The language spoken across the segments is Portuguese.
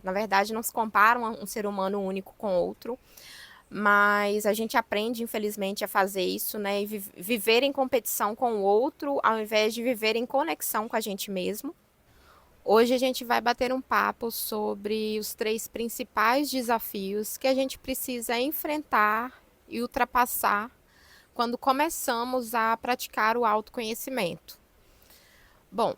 Na verdade, não se compara um ser humano único com outro, mas a gente aprende, infelizmente, a fazer isso, né? E viver em competição com o outro, ao invés de viver em conexão com a gente mesmo. Hoje a gente vai bater um papo sobre os 3 principais desafios que a gente precisa enfrentar e ultrapassar quando começamos a praticar o autoconhecimento. Bom,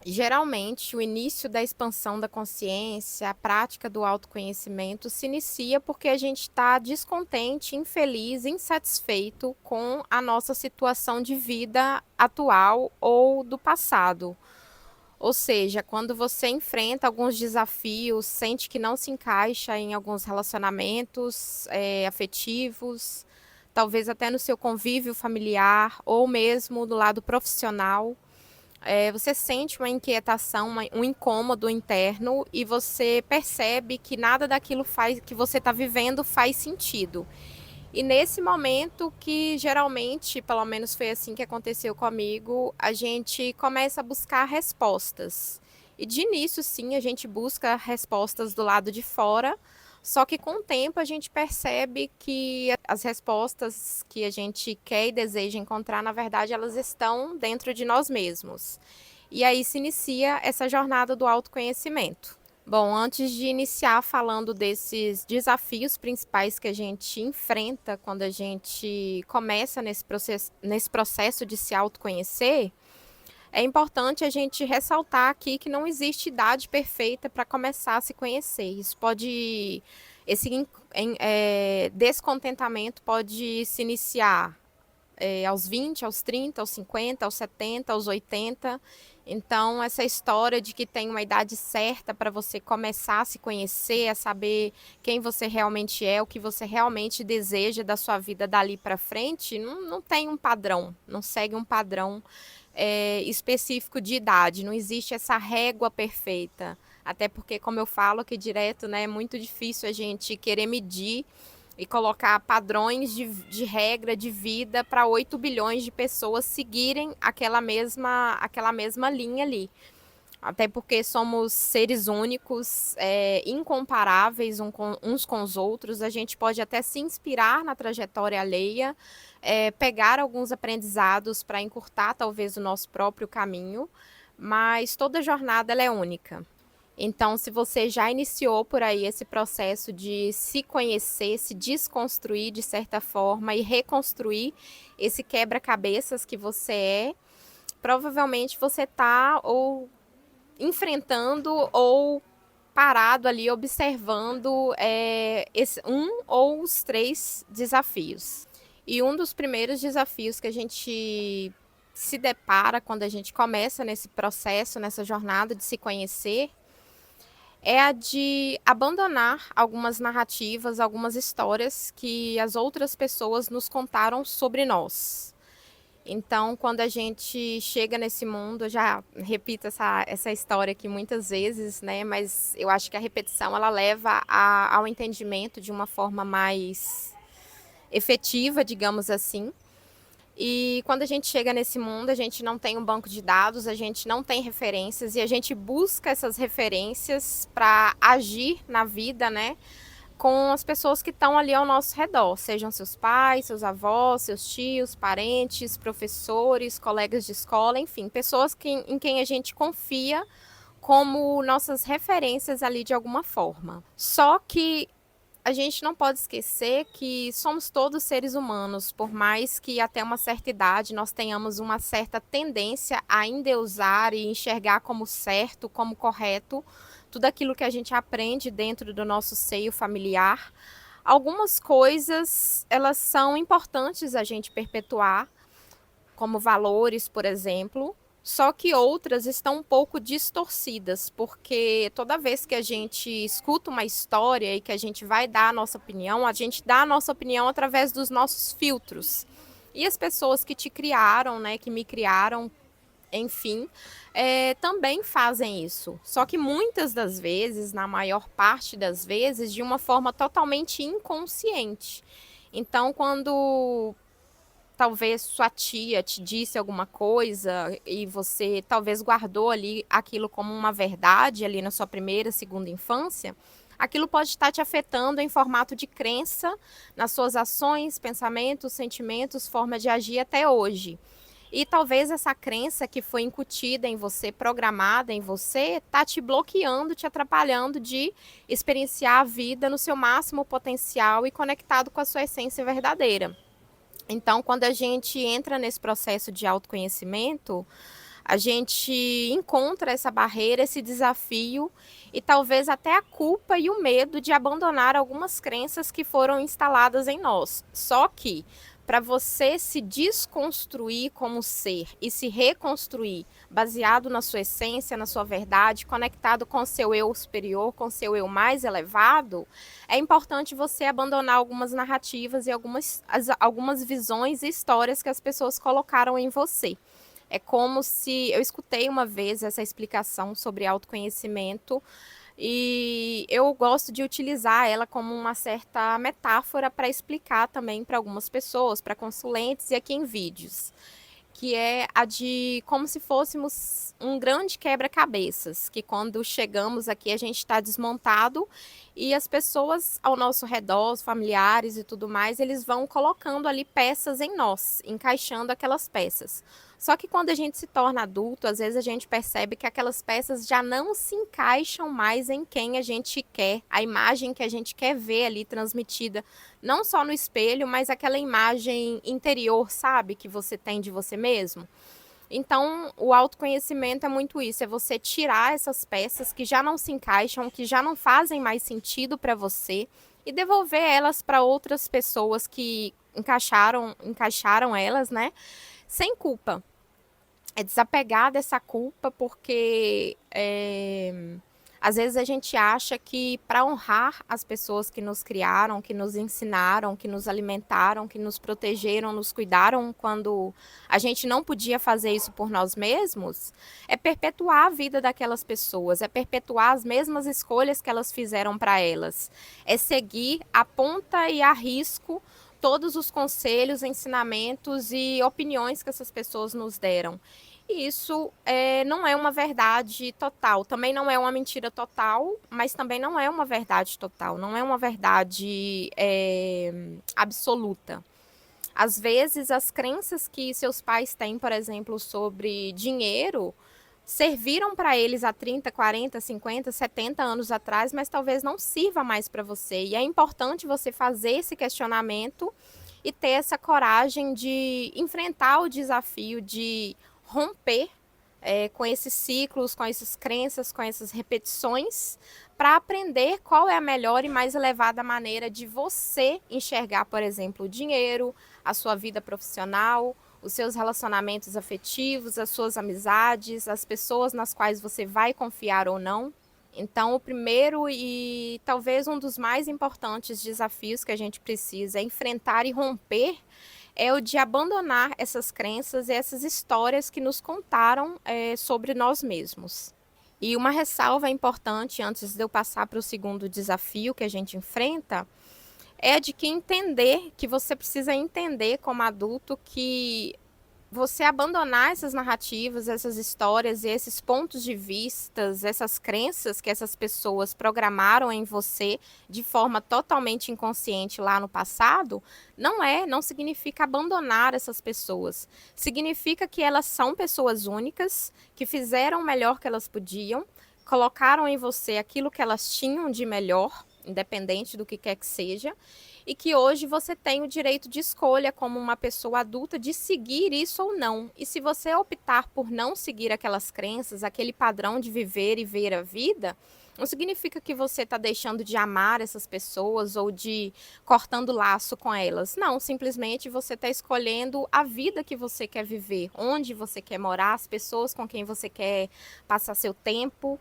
geralmente o início da expansão da consciência, a prática do autoconhecimento se inicia porque a gente está descontente, infeliz, insatisfeito com a nossa situação de vida atual ou do passado. Ou seja, quando você enfrenta alguns desafios, sente que não se encaixa em alguns relacionamentos afetivos, talvez até no seu convívio familiar ou mesmo do lado profissional, você sente uma inquietação, um incômodo interno e você percebe que nada daquilo que você está vivendo faz sentido. E nesse momento que geralmente, pelo menos foi assim que aconteceu comigo, a gente começa a buscar respostas. E de início, sim, a gente busca respostas do lado de fora, só que com o tempo a gente percebe que as respostas que a gente quer e deseja encontrar, na verdade, elas estão dentro de nós mesmos. E aí se inicia essa jornada do autoconhecimento. Bom, antes de iniciar falando desses desafios principais que a gente enfrenta quando a gente começa nesse processo de se autoconhecer, é importante a gente ressaltar aqui que não existe idade perfeita para começar a se conhecer. Esse descontentamento pode se iniciar aos 20, aos 30, aos 50, aos 70, aos 80. Então, essa história de que tem uma idade certa para você começar a se conhecer, a saber quem você realmente é, o que você realmente deseja da sua vida dali para frente, não tem um padrão, não segue um padrão específico de idade, não existe essa régua perfeita. Até porque, como eu falo aqui direto, né, é muito difícil a gente querer medir e colocar padrões de regra de vida para 8 bilhões de pessoas seguirem aquela mesma linha ali. Até porque somos seres únicos, incomparáveis uns com os outros. A gente pode até se inspirar na trajetória alheia, pegar alguns aprendizados para encurtar talvez o nosso próprio caminho, mas toda jornada ela é única. Então, se você já iniciou por aí esse processo de se conhecer, se desconstruir de certa forma e reconstruir esse quebra-cabeças que você é, provavelmente você está ou enfrentando ou parado ali observando um ou os 3 desafios. E um dos primeiros desafios que a gente se depara quando a gente começa nesse processo, nessa jornada de se conhecer, é a de abandonar algumas narrativas, algumas histórias que as outras pessoas nos contaram sobre nós. Então, quando a gente chega nesse mundo, eu já repito essa história aqui muitas vezes, né? Mas eu acho que a repetição ela leva ao entendimento de uma forma mais efetiva, digamos assim. E quando a gente chega nesse mundo, a gente não tem um banco de dados, a gente não tem referências e a gente busca essas referências para agir na vida, né? Com as pessoas que estão ali ao nosso redor, sejam seus pais, seus avós, seus tios, parentes, professores, colegas de escola, enfim, pessoas em quem a gente confia como nossas referências ali de alguma forma. Só que a gente não pode esquecer que somos todos seres humanos, por mais que até uma certa idade nós tenhamos uma certa tendência a endeusar e enxergar como certo, como correto, tudo aquilo que a gente aprende dentro do nosso seio familiar. Algumas coisas, elas são importantes a gente perpetuar, como valores, por exemplo, só que outras estão um pouco distorcidas, porque toda vez que a gente escuta uma história e que a gente vai dar a nossa opinião, a gente dá a nossa opinião através dos nossos filtros. E as pessoas que te criaram, né, que me criaram, enfim, também fazem isso. Só que muitas das vezes, na maior parte das vezes, de uma forma totalmente inconsciente. Então, quando talvez sua tia te disse alguma coisa e você talvez guardou ali aquilo como uma verdade ali na sua primeira, segunda infância, aquilo pode estar te afetando em formato de crença nas suas ações, pensamentos, sentimentos, forma de agir até hoje. E talvez essa crença que foi incutida em você, programada em você, tá te bloqueando, te atrapalhando de experienciar a vida no seu máximo potencial e conectado com a sua essência verdadeira. Então, quando a gente entra nesse processo de autoconhecimento, a gente encontra essa barreira, esse desafio e talvez até a culpa e o medo de abandonar algumas crenças que foram instaladas em nós. Só que para você se desconstruir como ser e se reconstruir baseado na sua essência, na sua verdade, conectado com o seu eu superior, com o seu eu mais elevado, é importante você abandonar algumas narrativas e algumas visões e histórias que as pessoas colocaram em você. É como se eu escutei uma vez essa explicação sobre autoconhecimento e eu gosto de utilizar ela como uma certa metáfora para explicar também para algumas pessoas, para consulentes e aqui em vídeos, que é a de como se fôssemos um grande quebra-cabeças, que quando chegamos aqui a gente está desmontado e as pessoas ao nosso redor, os familiares e tudo mais, eles vão colocando ali peças em nós, encaixando aquelas peças. Só que quando a gente se torna adulto, às vezes a gente percebe que aquelas peças já não se encaixam mais em quem a gente quer, a imagem que a gente quer ver ali transmitida, não só no espelho, mas aquela imagem interior, sabe, que você tem de você mesmo. Então, o autoconhecimento é muito isso, é você tirar essas peças que já não se encaixam, que já não fazem mais sentido para você e devolver elas para outras pessoas que encaixaram elas, né? Sem culpa. É desapegar dessa culpa, porque às vezes a gente acha que para honrar as pessoas que nos criaram, que nos ensinaram, que nos alimentaram, que nos protegeram, nos cuidaram quando a gente não podia fazer isso por nós mesmos, é perpetuar a vida daquelas pessoas, é perpetuar as mesmas escolhas que elas fizeram para elas, é seguir a ponta e a risco todos os conselhos, ensinamentos e opiniões que essas pessoas nos deram. E isso não é uma verdade total, também não é uma mentira total, mas também não é uma verdade total, não é uma verdade absoluta. Às vezes, as crenças que seus pais têm, por exemplo, sobre dinheiro, serviram para eles há 30, 40, 50, 70 anos atrás, mas talvez não sirva mais para você. E é importante você fazer esse questionamento e ter essa coragem de enfrentar o desafio de romper com esses ciclos, com essas crenças, com essas repetições, para aprender qual é a melhor e mais elevada maneira de você enxergar, por exemplo, o dinheiro, a sua vida profissional, os seus relacionamentos afetivos, as suas amizades, as pessoas nas quais você vai confiar ou não. Então, o primeiro e talvez um dos mais importantes desafios que a gente precisa enfrentar e romper é o de abandonar essas crenças e essas histórias que nos contaram sobre nós mesmos. E uma ressalva importante antes de eu passar para o segundo desafio que a gente enfrenta é de que entender, que você precisa entender como adulto que você abandonar essas narrativas, essas histórias e esses pontos de vistas, essas crenças que essas pessoas programaram em você de forma totalmente inconsciente lá no passado, não significa abandonar essas pessoas. Significa que elas são pessoas únicas, que fizeram o melhor que elas podiam, colocaram em você aquilo que elas tinham de melhor, independente do que quer que seja, e que hoje você tem o direito de escolha como uma pessoa adulta de seguir isso ou não. E se você optar por não seguir aquelas crenças, aquele padrão de viver e ver a vida, não significa que você está deixando de amar essas pessoas ou de cortando laço com elas. Não, simplesmente você está escolhendo a vida que você quer viver, onde você quer morar, as pessoas com quem você quer passar seu tempo,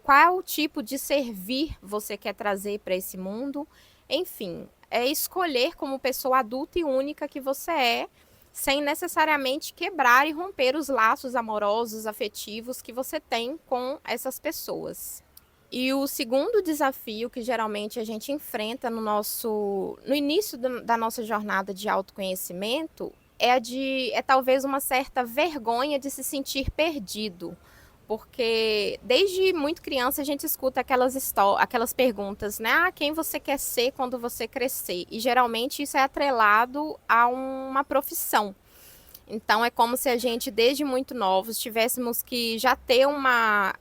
qual tipo de servir você quer trazer para esse mundo. Enfim, é escolher como pessoa adulta e única que você é, sem necessariamente quebrar e romper os laços amorosos, afetivos que você tem com essas pessoas. E o segundo desafio que geralmente a gente enfrenta no início da nossa jornada de autoconhecimento é talvez uma certa vergonha de se sentir perdido. Porque desde muito criança a gente escuta aquelas perguntas, né? Ah, quem você quer ser quando você crescer? E geralmente isso é atrelado a uma profissão. Então é como se a gente, desde muito novos, tivéssemos que já ter uma.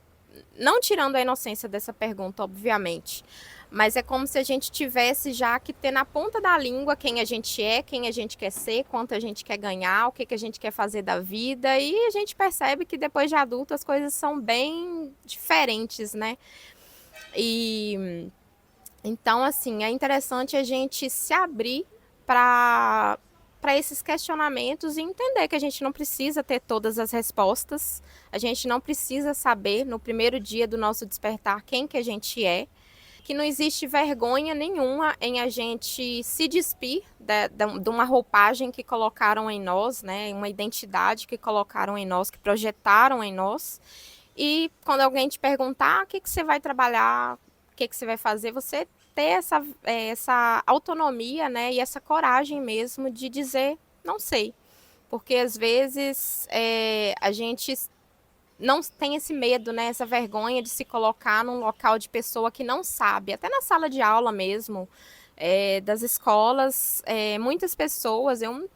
Não tirando a inocência dessa pergunta, obviamente, mas é como se a gente tivesse já que ter na ponta da língua quem a gente é, quem a gente quer ser, quanto a gente quer ganhar, o que, que a gente quer fazer da vida, e a gente percebe que depois de adulto as coisas são bem diferentes, né? E então, assim, é interessante a gente se abrir para esses questionamentos e entender que a gente não precisa ter todas as respostas, a gente não precisa saber no primeiro dia do nosso despertar quem que a gente é, que não existe vergonha nenhuma em a gente se despir de uma roupagem que colocaram em nós, né, uma identidade que colocaram em nós, que projetaram em nós. E quando alguém te perguntar o que, que você vai trabalhar, o que, que você vai fazer, você ter essa autonomia, né, e essa coragem mesmo de dizer não sei. Porque às vezes a gente não tem esse medo, né, essa vergonha de se colocar num local de pessoa que não sabe, até na sala de aula mesmo, das escolas, muitas pessoas, eu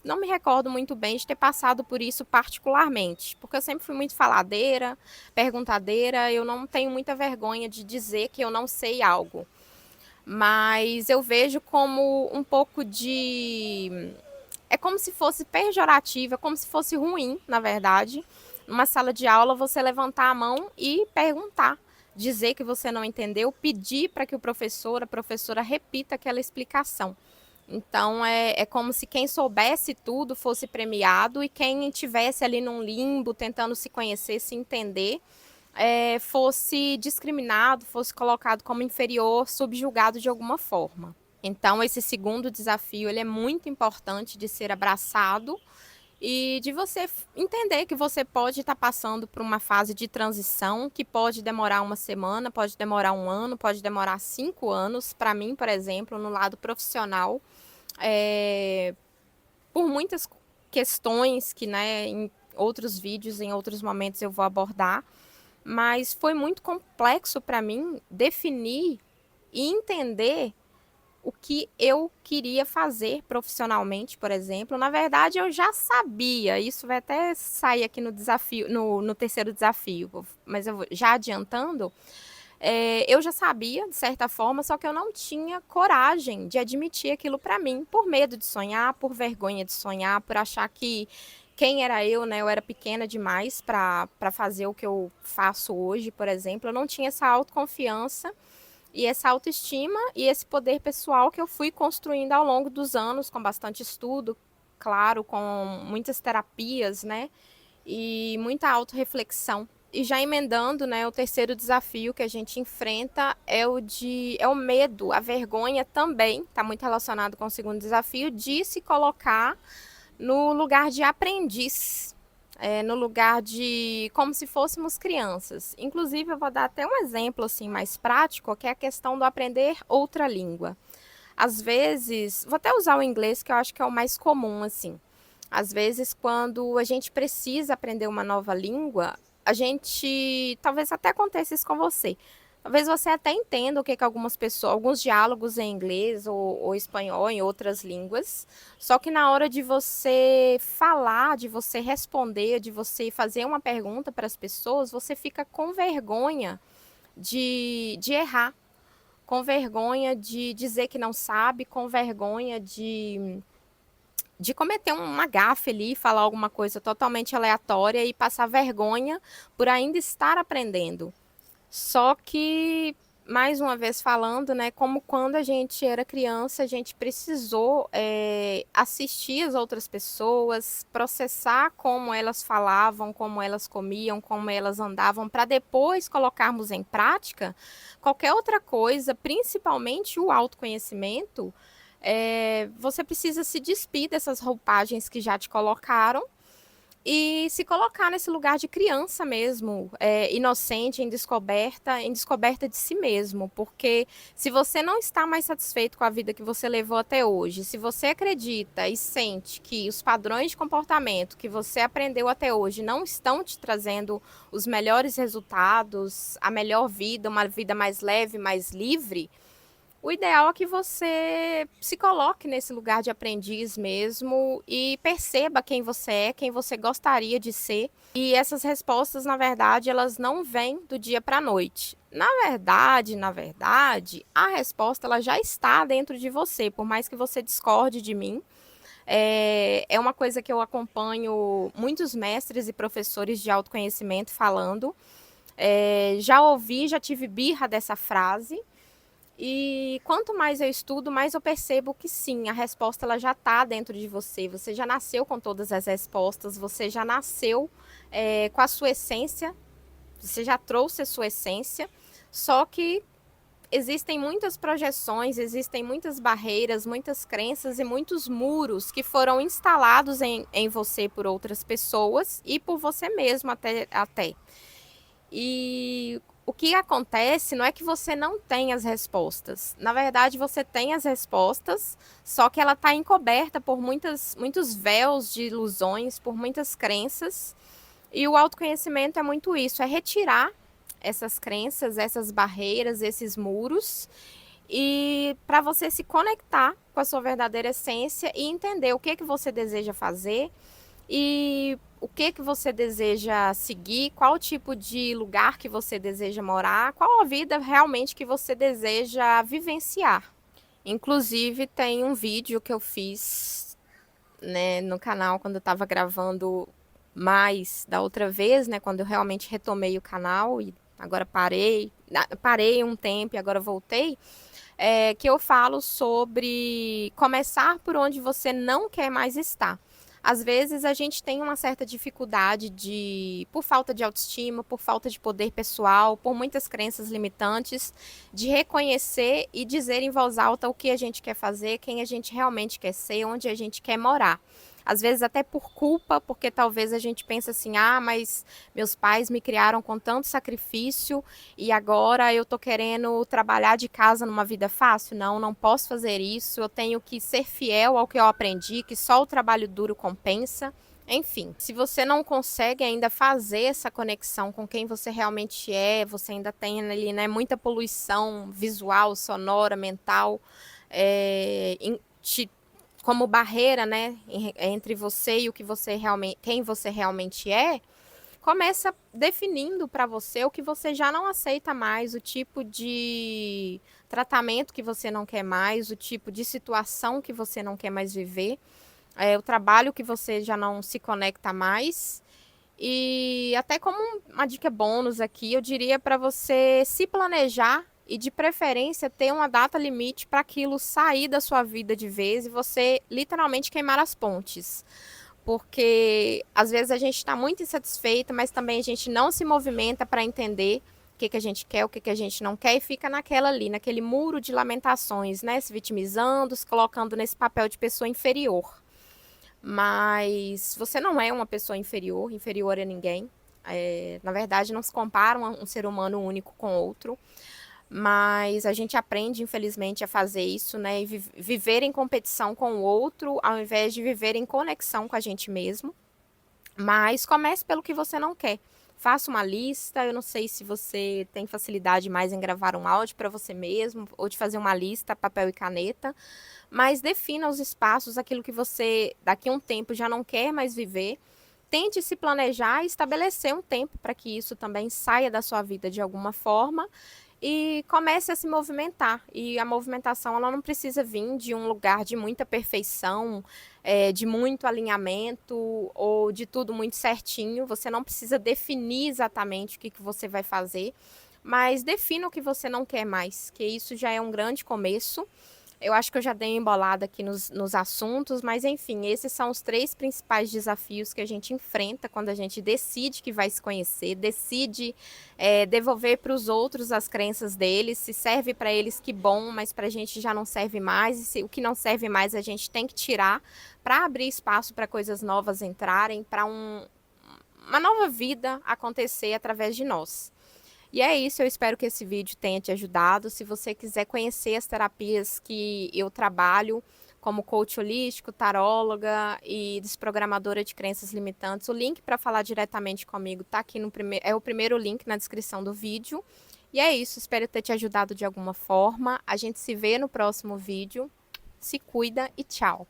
não me recordo muito bem de ter passado por isso particularmente, porque eu sempre fui muito faladeira, perguntadeira, eu não tenho muita vergonha de dizer que eu não sei algo, mas eu vejo como um pouco de... É como se fosse pejorativo, é como se fosse ruim, na verdade, numa sala de aula você levantar a mão e perguntar, dizer que você não entendeu, pedir para que o professor, a professora repita aquela explicação. Então é como se quem soubesse tudo fosse premiado e quem estivesse ali num limbo, tentando se conhecer, se entender, fosse discriminado, fosse colocado como inferior, subjugado de alguma forma. Então esse segundo desafio ele é muito importante de ser abraçado e de você entender que você pode estar passando por uma fase de transição que pode demorar uma semana, pode demorar um ano, pode demorar 5 anos. Para mim, por exemplo, no lado profissional, por muitas questões que, né, em outros vídeos, em outros momentos eu vou abordar, mas foi muito complexo para mim definir e entender o que eu queria fazer profissionalmente, por exemplo. Na verdade, eu já sabia, isso vai até sair aqui no desafio, no terceiro desafio, mas já adiantando, eu já sabia, de certa forma, só que eu não tinha coragem de admitir aquilo para mim, por medo de sonhar, por vergonha de sonhar, por achar que quem era eu, né? Eu era pequena demais para fazer o que eu faço hoje, por exemplo. Eu não tinha essa autoconfiança e essa autoestima e esse poder pessoal que eu fui construindo ao longo dos anos, com bastante estudo, claro, com muitas terapias, né? E muita autorreflexão. E já emendando, né, o terceiro desafio que a gente enfrenta é o medo, a vergonha também, está muito relacionado com o segundo desafio, de se colocar no lugar de aprendiz, no lugar de como se fôssemos crianças. Inclusive, eu vou dar até um exemplo assim mais prático, que é a questão do aprender outra língua. Às vezes, vou até usar o inglês, que eu acho que é o mais comum, assim. Às vezes, quando a gente precisa aprender uma nova língua, a gente, talvez até aconteça isso com você. Talvez você até entenda o que algumas pessoas, alguns diálogos em inglês ou espanhol, em outras línguas, só que na hora de você falar, de você responder, de você fazer uma pergunta para as pessoas, você fica com vergonha de errar, com vergonha de dizer que não sabe, com vergonha de cometer uma gafe ali, falar alguma coisa totalmente aleatória e passar vergonha por ainda estar aprendendo. Só que, mais uma vez falando, né, como quando a gente era criança, a gente precisou assistir as outras pessoas, processar como elas falavam, como elas comiam, como elas andavam, para depois colocarmos em prática qualquer outra coisa, principalmente o autoconhecimento. Você precisa se despir dessas roupagens que já te colocaram e se colocar nesse lugar de criança mesmo, inocente, em descoberta de si mesmo, porque se você não está mais satisfeito com a vida que você levou até hoje, se você acredita e sente que os padrões de comportamento que você aprendeu até hoje não estão te trazendo os melhores resultados, a melhor vida, uma vida mais leve, mais livre, o ideal é que você se coloque nesse lugar de aprendiz mesmo e perceba quem você é, quem você gostaria de ser. E essas respostas, na verdade, elas não vêm do dia para a noite. Na verdade, a resposta ela já está dentro de você, por mais que você discorde de mim. É uma coisa que eu acompanho muitos mestres e professores de autoconhecimento falando. Já ouvi, já tive birra dessa frase. E quanto mais eu estudo, mais eu percebo que sim, a resposta ela já está dentro de você. Você já nasceu com todas as respostas, você já nasceu com a sua essência, você já trouxe a sua essência, só que existem muitas projeções, existem muitas barreiras, muitas crenças e muitos muros que foram instalados em você por outras pessoas e por você mesmo até. E o que acontece não é que você não tem as respostas. Na verdade, você tem as respostas, só que ela está encoberta por muitos véus de ilusões, por muitas crenças. E o autoconhecimento é muito isso, é retirar essas crenças, essas barreiras, esses muros, e para você se conectar com a sua verdadeira essência e entender o que você deseja fazer e o que você deseja seguir, qual tipo de lugar que você deseja morar, qual a vida realmente que você deseja vivenciar. Inclusive, tem um vídeo que eu fiz, né, no canal quando eu estava gravando mais da outra vez, né, quando eu realmente retomei o canal e agora parei um tempo e agora voltei, que eu falo sobre começar por onde você não quer mais estar. Às vezes a gente tem uma certa dificuldade por falta de autoestima, por falta de poder pessoal, por muitas crenças limitantes, de reconhecer e dizer em voz alta o que a gente quer fazer, quem a gente realmente quer ser, onde a gente quer morar. Às vezes até por culpa, porque talvez a gente pense assim, mas meus pais me criaram com tanto sacrifício e agora eu tô querendo trabalhar de casa numa vida fácil? Não posso fazer isso, eu tenho que ser fiel ao que eu aprendi, que só o trabalho duro compensa. Enfim, se você não consegue ainda fazer essa conexão com quem você realmente é, você ainda tem ali, né, muita poluição visual, sonora, mental, te como barreira, né, entre você e o que você realmente, quem você realmente é, começa definindo para você o que você já não aceita mais, o tipo de tratamento que você não quer mais, o tipo de situação que você não quer mais viver, o trabalho que você já não se conecta mais. E até como uma dica bônus aqui, eu diria para você se planejar e de preferência ter uma data limite para aquilo sair da sua vida de vez e você literalmente queimar as pontes. Porque às vezes a gente está muito insatisfeita, mas também a gente não se movimenta para entender o que a gente quer, o que a gente não quer, e fica naquela ali, naquele muro de lamentações, né? Se vitimizando, se colocando nesse papel de pessoa inferior. Mas você não é uma pessoa inferior a ninguém. Na verdade, não se compara um ser humano único com outro. Mas a gente aprende, infelizmente, a fazer isso, né? E viver em competição com o outro, ao invés de viver em conexão com a gente mesmo. Mas comece pelo que você não quer. Faça uma lista. Eu não sei se você tem facilidade mais em gravar um áudio para você mesmo, ou de fazer uma lista, papel e caneta. Mas defina os espaços, aquilo que você, daqui a um tempo, já não quer mais viver. Tente se planejar e estabelecer um tempo para que isso também saia da sua vida de alguma forma e comece a se movimentar. E a movimentação ela não precisa vir de um lugar de muita perfeição, de muito alinhamento ou de tudo muito certinho. Você não precisa definir exatamente o que você vai fazer, mas defina o que você não quer mais, que isso já é um grande começo. Eu acho que eu já dei uma embolada aqui nos assuntos, mas enfim, esses são os 3 principais desafios que a gente enfrenta quando a gente decide que vai se conhecer, decide devolver para os outros as crenças deles, se serve para eles, que bom, mas para a gente já não serve mais, e o que não serve mais a gente tem que tirar para abrir espaço para coisas novas entrarem, para uma nova vida acontecer através de nós. E é isso, eu espero que esse vídeo tenha te ajudado. Se você quiser conhecer as terapias que eu trabalho, como coach holístico, taróloga e desprogramadora de crenças limitantes, o link para falar diretamente comigo está aqui no primeiro, é o primeiro link na descrição do vídeo. E é isso, espero ter te ajudado de alguma forma. A gente se vê no próximo vídeo. Se cuida e tchau!